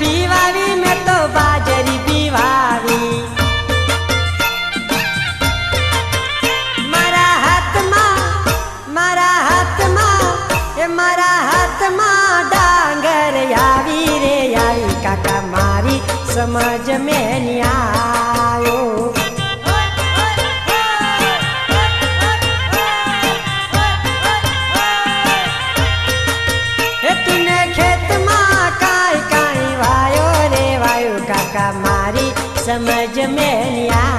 पीवावी मैं तो बाजरी पीवावी मारा हाथ मां डांगर यावी रे यावी काका मारी समझ में नहीं आयो तूने खेत मां काई काई वायो रे वायो काका मारी समझ में नहीं आयो।